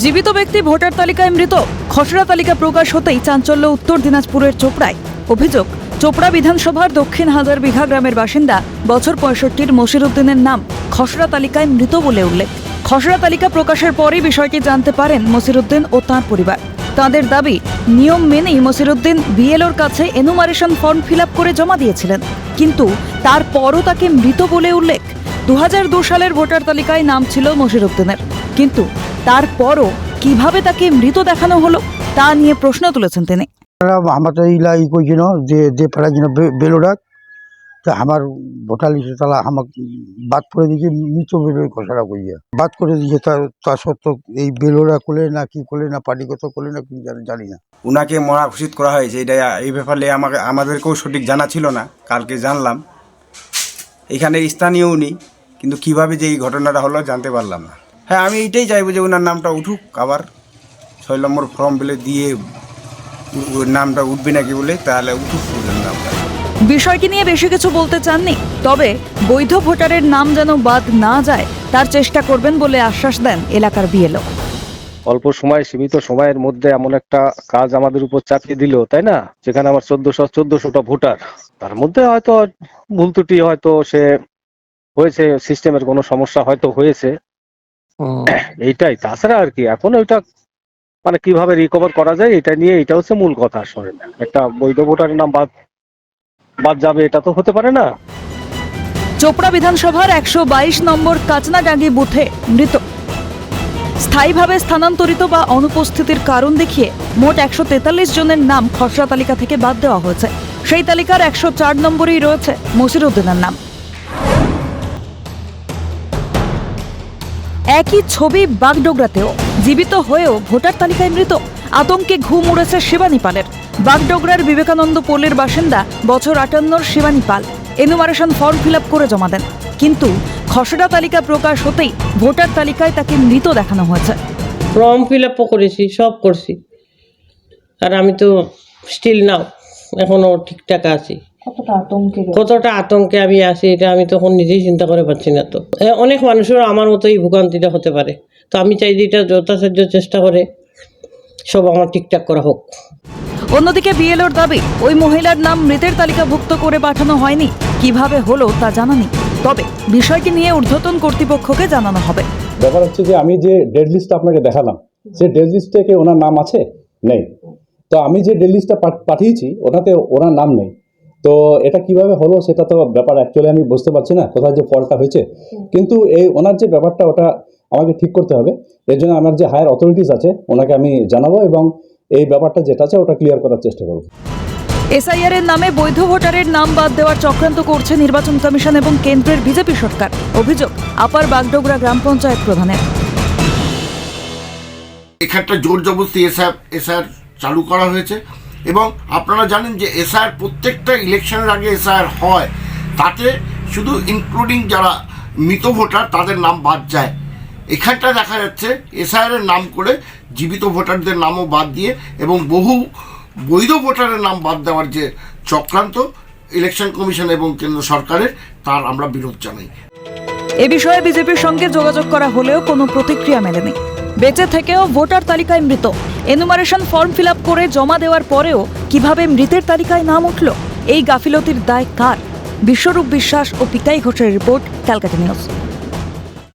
জীবিত ব্যক্তি ভোটার তালিকায় মৃত। খসড়া তালিকা প্রকাশ হতেই চাঞ্চল্য উত্তর দিনাজপুরের চোপড়ায়। অভিযোগ, চোপড়া বিধানসভার দক্ষিণ হাজারবিঘা গ্রামের বাসিন্দা বছর ৬৫-র মশিরউদ্দিনের নাম খসড়া তালিকায় মৃত বলে উল্লেখ। খসড়া তালিকা প্রকাশের পরই বিষয়টি জানতে পারেন মশিরউদ্দিন ও তাঁর পরিবার। তাঁদের দাবি, নিয়ম মেনেই মশিরউদ্দিন বিএলওর কাছে এনুমারেশন ফর্ম ফিল আপ করে জমা দিয়েছিলেন, কিন্তু তারপরও তাকে মৃত বলে উল্লেখ। ২০০২ সালের ভোটার তালিকায় নাম ছিল মশিরউদ্দিনের, কিন্তু তারপরও কিভাবে তাকে মৃত দেখানো হলো তা নিয়ে প্রশ্ন তুলেছেন তিনি। আমার তো ইলা ই কইছিল যে ফেলার জন্য বেলোডাক, তো আমার ভোটার লিস্টে তারা আমাকে বাদ করে দিয়েছে, মৃত বেলোয় ঘোষণা করিয়ে বাদ করে দিয়েছে। তা সত্ত্বেও এই বেলোরা করলে না কি করলে না পার্টিগত করলে না কি জানি না। উনাকে মরা ঘোষিত করা হয়েছে, এটা এই ব্যাপারে আমাদেরকেও সঠিক জানা ছিল না, কালকে জানলাম। এখানে স্থানীয় উনি, কিন্তু কিভাবে যে এই ঘটনাটা হলো জানতে পারলাম না। হ্যাঁ, আমি এইটাই চাইবো যে ওনার নামটা উঠুক, আবার ৬ নম্বর ফর্ম বলে দিয়ে নামটা উঠবে নাকি বলে, তাহলে উঠুক নামটা। বিষয়টি নিয়ে বেশি কিছু বলতে চাননি, তবে বৈধ ভোটারের নাম যেন বাদ না যায় তার চেষ্টা করবেন বলে আশ্বাস দেন এলাকার বিএলও। অল্প সময়, সীমিত সময়ের মধ্যে এমন একটা কাজ আমাদের উপর চাপিয়ে দিল, তাই না? যেখানে আমার ১৪০০টা ভোটার, তার মধ্যে হয়তো ভুল ত্রুটি হয়তো সে হয়েছে, সিস্টেমের কোনো সমস্যা হয়তো হয়েছে, এইটাই। তাছাড়া আর কি এখন ওইটা মানে কিভাবে রিকভার করা যায় এটা নিয়ে, এটা হচ্ছে মূল কথা। আসলে একটা বৈধ ভোটারের নাম বাদ যাবে এটা তো হতে পারে না। চোপড়া বিধানসভার ১২২ নম্বর কাচনাডাঙ্গি বুথে মৃত স্থায়ীভাবে স্থানান্তরিত বা অনুপস্থিতির কারণ দেখিয়ে মোট ১৪৩ জনের নাম খসড়া তালিকা থেকে বাদ দেওয়া হয়েছে। সেই তালিকার ১০৪ নম্বরেই রয়েছে মশিরউদ্দিনের নাম। একই ছবি বাগডোগরাতেও। জীবিত হয়েও ভোটার তালিকায় মৃত। আতঙ্কে ঘুম উড়েছে শিবানী পালের। বাগডোগরার বিবেকানন্দ পোলের বাসিন্দা বছর ৫৮-র শিবানী পাল এনুমারেশন ফর্ম ফিল আপ করে জমা দেন, কিন্তু খসড়া তালিকা প্রকাশ হতেই ভোটার তালিকায় তাকে মৃত দেখানো হয়েছে। ফর্ম ফিল আপও করেছি, সব করছি, আর আমি তো স্টিল নাও এখনো ঠিকঠাক আছি। কতটা আতঙ্কে আমি আছি এটা আমি তখন নিজেই চিন্তা করে পাচ্ছি না। তো অনেক মানুষের আমার মতোই ভোগান্তিটা হতে পারে, তো আমি চাই যে এটা যথাসাধ্য চেষ্টা করে সব আমার ঠিকঠাক করা হোক। অন্যদিকে বিএলওর দাবি, ওই মহিলার নাম মৃতের তালিকাভুক্ত করে পাঠানো হয়নি। কিভাবে হলো তা জানা নেই, তবে বিষয়টি নিয়ে ঊর্ধ্বতন কর্তৃপক্ষকে জানানো হবে। ব্যাপার হচ্ছে যে আমি যে ডেড লিস্টটা আপনাকে দেখালাম, সে ডেড লিস্টে কি ওনার নাম আছে? নেই। তো আমি যে ডেড লিস্টটা পাঠিয়েছি ওনাতে ওনার নাম নেই। তো এটা কিভাবে হলো সেটা তো ব্যাপার অ্যাকচুয়ালি আমি বুঝতে পারছি না কোথায় যে ফল্টটা হয়েছে, কিন্তু এই ওনার যে ব্যাপারটা ওটা আমাকে ঠিক করতে হবে। এর জন্য আমার যে হায়ার অথরিটিস আছে ওনাকে আমি জানাবো এবং এই ব্যাপারটা যেটা আছে ওটা ক্লিয়ার করার চেষ্টা করব। এসআইআর এর নামে বৈধ ভোটারের নাম বাদ দেওয়ার চক্রান্ত করছে নির্বাচন কমিশন এবং কেন্দ্রের বিজেপি সরকার। অভিযোগ আপার বাগডোগরা গ্রাম পঞ্চায়েত প্রধানের। এখানটা জোর জবরদস্তি এসআইআর চালু করা হয়েছে, এবং আপনারা জানেন যে এসআইআর প্রত্যেকটা ইলেকশনের আগে এসআইআর হয়, তাতে শুধু ইনক্লুডিং যারা মৃত ভোটার তাদের নাম বাদ যায়। এখানটা দেখা যাচ্ছে এসআইআর নাম করে জীবিত ভোটারদের নামও বাদ দিয়ে এবং বহু বৈধ ভোটারের নাম বাদ দেওয়ার যে চক্রান্ত ইলেকশন কমিশন এবং কেন্দ্র সরকারের, তার আমরা বিরোধ জানাই। এ বিষয়ে বিজেপির সঙ্গে যোগাযোগ করা হলেও কোনো প্রতিক্রিয়া মেলেনি। বেঁচে থেকেও ভোটার তালিকায় মৃত, এনুমারেশন ফর্ম ফিল আপ করে জমা দেওয়ার পরেও কিভাবে মৃতের তালিকায় নাম উঠল, এই গাফিলতির দায় কার? বিশ্বরূপ বিশ্বাস ও পিতাই ঘোষের রিপোর্ট, ক্যালকাটা নিউজ।